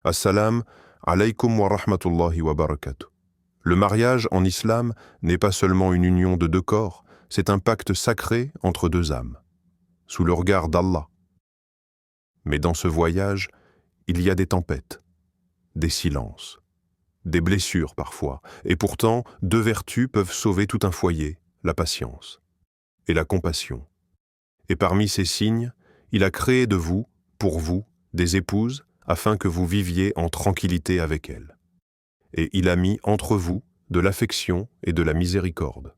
Assalam alaykum wa rahmatullahi wa barakatuh. Le mariage en islam n'est pas seulement une union de deux corps, c'est un pacte sacré entre deux âmes, sous le regard d'Allah. Mais dans ce voyage, il y a des tempêtes, des silences, des blessures parfois, et pourtant deux vertus peuvent sauver tout un foyer, la patience et la compassion. Et parmi ces signes, il a créé de vous, pour vous, des épouses, afin que vous viviez en tranquillité avec elles. Et il a mis entre vous de l'affection et de la miséricorde.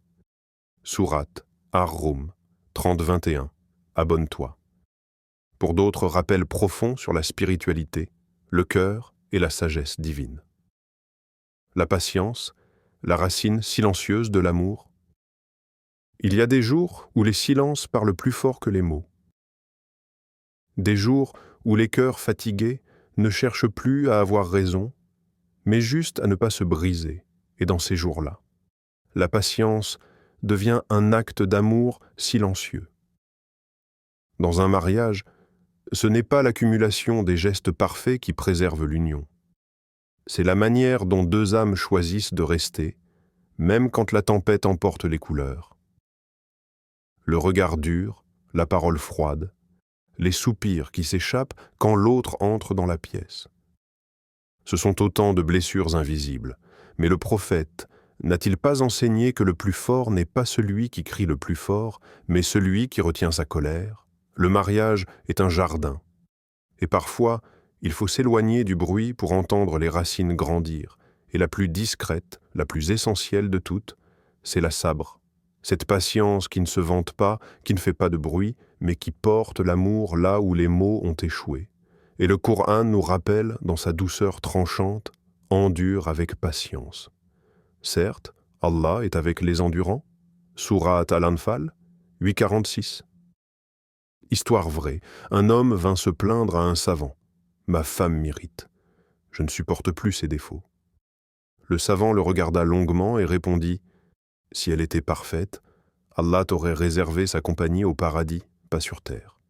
Sourate Ar-Rum 30-21. Abonne-toi. Pour d'autres rappels profonds sur la spiritualité, le cœur et la sagesse divine. La patience, la racine silencieuse de l'amour. Il y a des jours où les silences parlent plus fort que les mots. Des jours où les cœurs fatigués ne cherchent plus à avoir raison, mais juste à ne pas se briser. Et dans ces jours-là, la patience devient un acte d'amour silencieux. Dans un mariage, ce n'est pas l'accumulation des gestes parfaits qui préserve l'union. C'est la manière dont deux âmes choisissent de rester, même quand la tempête emporte les couleurs. Le regard dur, la parole froide, les soupirs qui s'échappent quand l'autre entre dans la pièce. Ce sont autant de blessures invisibles, mais le prophète n'a-t-il pas enseigné que le plus fort n'est pas celui qui crie le plus fort, mais celui qui retient sa colère? Le mariage est un jardin, et parfois il faut s'éloigner du bruit pour entendre les racines grandir, et la plus discrète, la plus essentielle de toutes, c'est la sabre, cette patience qui ne se vante pas, qui ne fait pas de bruit, mais qui porte l'amour là où les mots ont échoué. Et le Coran nous rappelle, dans sa douceur tranchante, « endure avec patience ». Certes, Allah est avec les endurants. Sourate Al-Anfal 8,46. Histoire vraie, un homme vint se plaindre à un savant. « Ma femme m'irrite. Je ne supporte plus ses défauts. » Le savant le regarda longuement et répondit « Si elle était parfaite, Allah t'aurait réservé sa compagnie au paradis, pas sur terre. »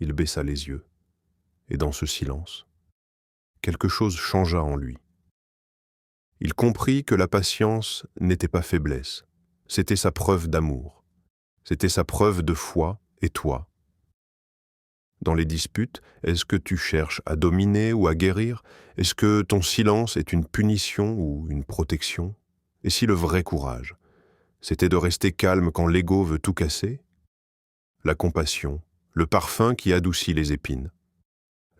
Il baissa les yeux. Et dans ce silence, quelque chose changea en lui. Il comprit que la patience n'était pas faiblesse, c'était sa preuve d'amour, c'était sa preuve de foi, et toi. Dans les disputes, est-ce que tu cherches à dominer ou à guérir? Est-ce que ton silence est une punition ou une protection? Et si le vrai courage, c'était de rester calme quand l'ego veut tout casser? La compassion, le parfum qui adoucit les épines.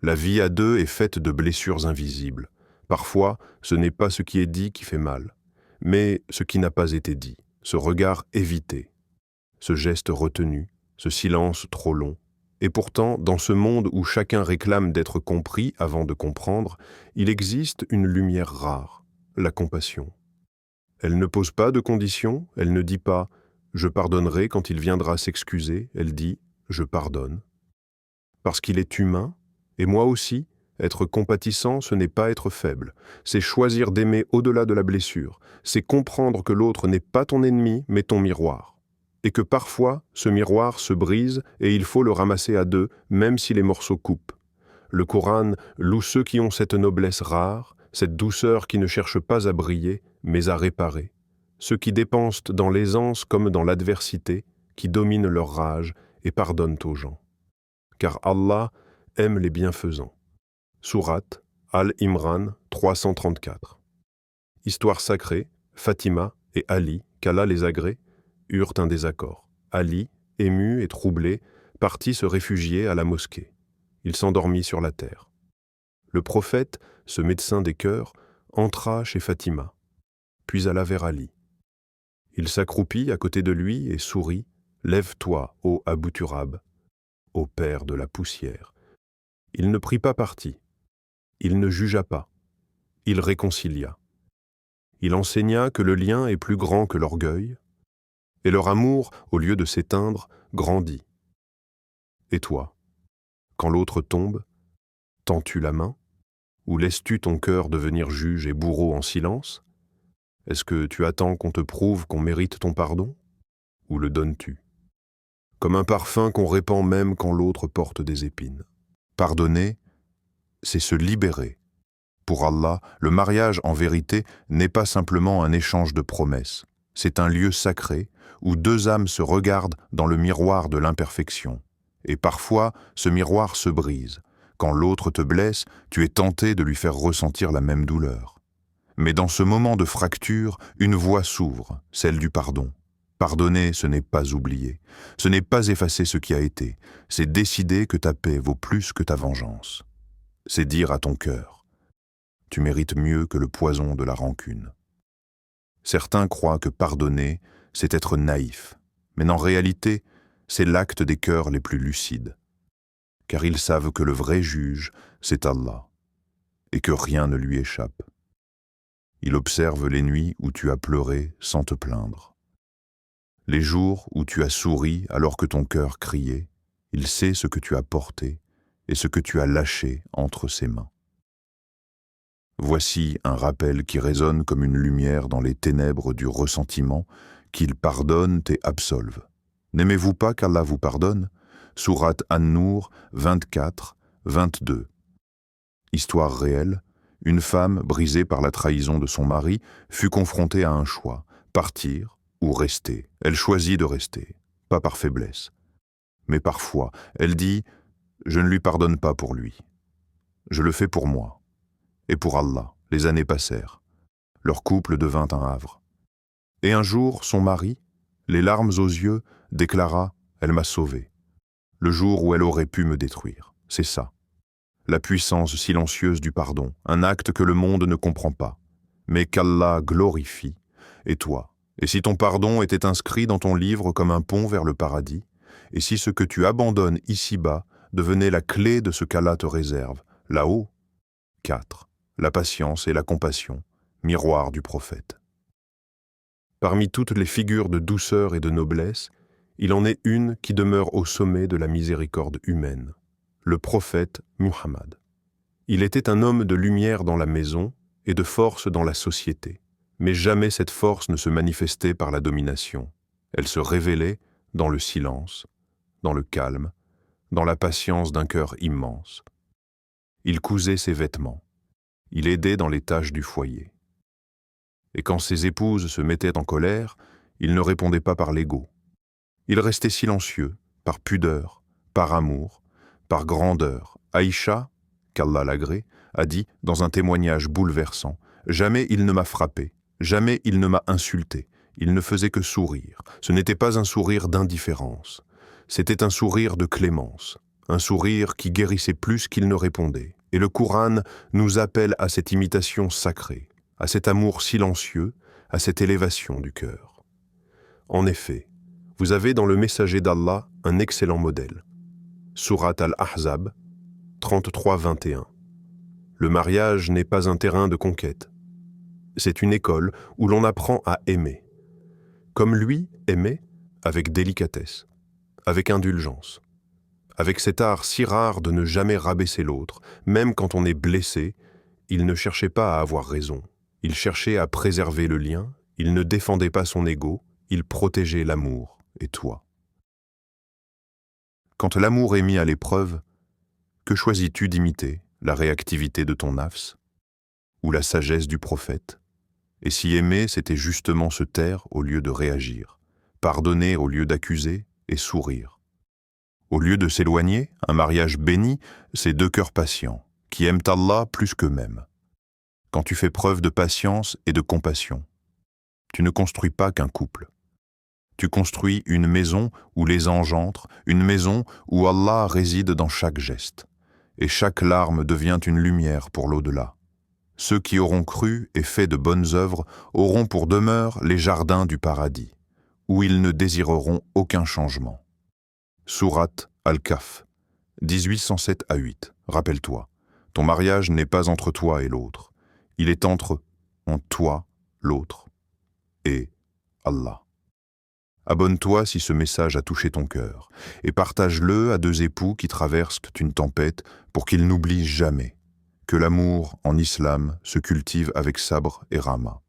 La vie à deux est faite de blessures invisibles. Parfois, ce n'est pas ce qui est dit qui fait mal, mais ce qui n'a pas été dit, ce regard évité, ce geste retenu, ce silence trop long. Et pourtant, dans ce monde où chacun réclame d'être compris avant de comprendre, il existe une lumière rare, la compassion. Elle ne pose pas de conditions, elle ne dit pas « je pardonnerai quand il viendra s'excuser », elle dit « je pardonne ». Parce qu'il est humain, et moi aussi, être compatissant, ce n'est pas être faible, c'est choisir d'aimer au-delà de la blessure, c'est comprendre que l'autre n'est pas ton ennemi, mais ton miroir. Et que parfois, ce miroir se brise et il faut le ramasser à deux, même si les morceaux coupent. Le Coran loue ceux qui ont cette noblesse rare, cette douceur qui ne cherche pas à briller, mais à réparer. Ceux qui dépensent dans l'aisance comme dans l'adversité, qui dominent leur rage et pardonnent aux gens. Car Allah aime les bienfaisants. Sourate Al-Imran 334. Histoire sacrée, Fatima et Ali, qu'Allah les agrée, eurent un désaccord. Ali, ému et troublé, partit se réfugier à la mosquée. Il s'endormit sur la terre. Le prophète, ce médecin des cœurs, entra chez Fatima, puis alla vers Ali. Il s'accroupit à côté de lui et sourit « Lève-toi, ô Abu Turab, ô père de la poussière. » Il ne prit pas parti. Il ne jugea pas. Il réconcilia. Il enseigna que le lien est plus grand que l'orgueil, et leur amour, au lieu de s'éteindre, grandit. Et toi, quand l'autre tombe, tends-tu la main, ou laisses-tu ton cœur devenir juge et bourreau en silence? Est-ce que tu attends qu'on te prouve qu'on mérite ton pardon, ou le donnes-tu? Comme un parfum qu'on répand même quand l'autre porte des épines. Pardonner, c'est se libérer Pour Allah, le mariage, en vérité, n'est pas simplement un échange de promesses. C'est un lieu sacré où deux âmes se regardent dans le miroir de l'imperfection. Et parfois, ce miroir se brise. Quand l'autre te blesse, tu es tenté de lui faire ressentir la même douleur. Mais dans ce moment de fracture, une voie s'ouvre, celle du pardon. Pardonner, ce n'est pas oublier. Ce n'est pas effacer ce qui a été. C'est décider que ta paix vaut plus que ta vengeance. C'est dire à ton cœur: tu mérites mieux que le poison de la rancune. Certains croient que pardonner, c'est être naïf. Mais en réalité, c'est l'acte des cœurs les plus lucides. Car ils savent que le vrai juge, c'est Allah, et que rien ne lui échappe. Il observe les nuits où tu as pleuré sans te plaindre. Les jours où tu as souri alors que ton cœur criait, il sait ce que tu as porté et ce que tu as lâché entre ses mains. Voici un rappel qui résonne comme une lumière dans les ténèbres du ressentiment, qu'il pardonne et absolve. N'aimez-vous pas qu'Allah vous pardonne? Sourate An-Nour 24, 22. Histoire réelle, une femme, brisée par la trahison de son mari, fut confrontée à un choix, partir ou rester. Elle choisit de rester, pas par faiblesse. Mais parfois, elle dit: je ne lui pardonne pas pour lui. Je le fais pour moi. Et pour Allah, les années passèrent. Leur couple devint un havre. Et un jour, son mari, les larmes aux yeux, déclara: elle m'a sauvé. Le jour où elle aurait pu me détruire. C'est ça. La puissance silencieuse du pardon, un acte que le monde ne comprend pas, mais qu'Allah glorifie. Et toi, et si ton pardon était inscrit dans ton livre comme un pont vers le paradis, et si ce que tu abandonnes ici-bas devenait la clé de ce qu'Allah te réserve, là-haut? 4. La patience et la compassion, miroir du prophète. Parmi toutes les figures de douceur et de noblesse, il en est une qui demeure au sommet de la miséricorde humaine, le prophète Muhammad. Il était un homme de lumière dans la maison et de force dans la société, mais jamais cette force ne se manifestait par la domination. Elle se révélait dans le silence, dans le calme, dans la patience d'un cœur immense. Il cousait ses vêtements. Il aidait dans les tâches du foyer. Et quand ses épouses se mettaient en colère, il ne répondait pas par l'ego. Il restait silencieux, par pudeur, par amour, par grandeur. Aïcha, qu'Allah l'agrée, a dit dans un témoignage bouleversant: « Jamais il ne m'a frappé, jamais il ne m'a insulté, il ne faisait que sourire. Ce n'était pas un sourire d'indifférence, c'était un sourire de clémence, un sourire qui guérissait plus qu'il ne répondait. » Et le Coran nous appelle à cette imitation sacrée, à cet amour silencieux, à cette élévation du cœur. En effet, vous avez dans le messager d'Allah un excellent modèle. Sourate Al-Ahzab 33-21. Le mariage n'est pas un terrain de conquête. C'est une école où l'on apprend à aimer. Comme lui aimait, avec délicatesse, avec indulgence. Avec cet art si rare de ne jamais rabaisser l'autre, même quand on est blessé, il ne cherchait pas à avoir raison. Il cherchait à préserver le lien, il ne défendait pas son ego, il protégeait l'amour et toi. Quand l'amour est mis à l'épreuve, que choisis-tu d'imiter? La réactivité de ton nafs ou la sagesse du prophète? Et si aimer, c'était justement se taire au lieu de réagir, pardonner au lieu d'accuser et sourire. Au lieu de s'éloigner, un mariage béni, c'est deux cœurs patients, qui aiment Allah plus qu'eux-mêmes. Quand tu fais preuve de patience et de compassion, tu ne construis pas qu'un couple. Tu construis une maison où les anges entrent, une maison où Allah réside dans chaque geste. Et chaque larme devient une lumière pour l'au-delà. Ceux qui auront cru et fait de bonnes œuvres auront pour demeure les jardins du paradis, où ils ne désireront aucun changement. Sourate Al-Kahf, 1807-8. Rappelle-toi, ton mariage n'est pas entre toi et l'autre. Il est entre toi, l'autre, et Allah. Abonne-toi si ce message a touché ton cœur, et partage-le à deux époux qui traversent une tempête pour qu'ils n'oublient jamais que l'amour en islam se cultive avec sabre et rama.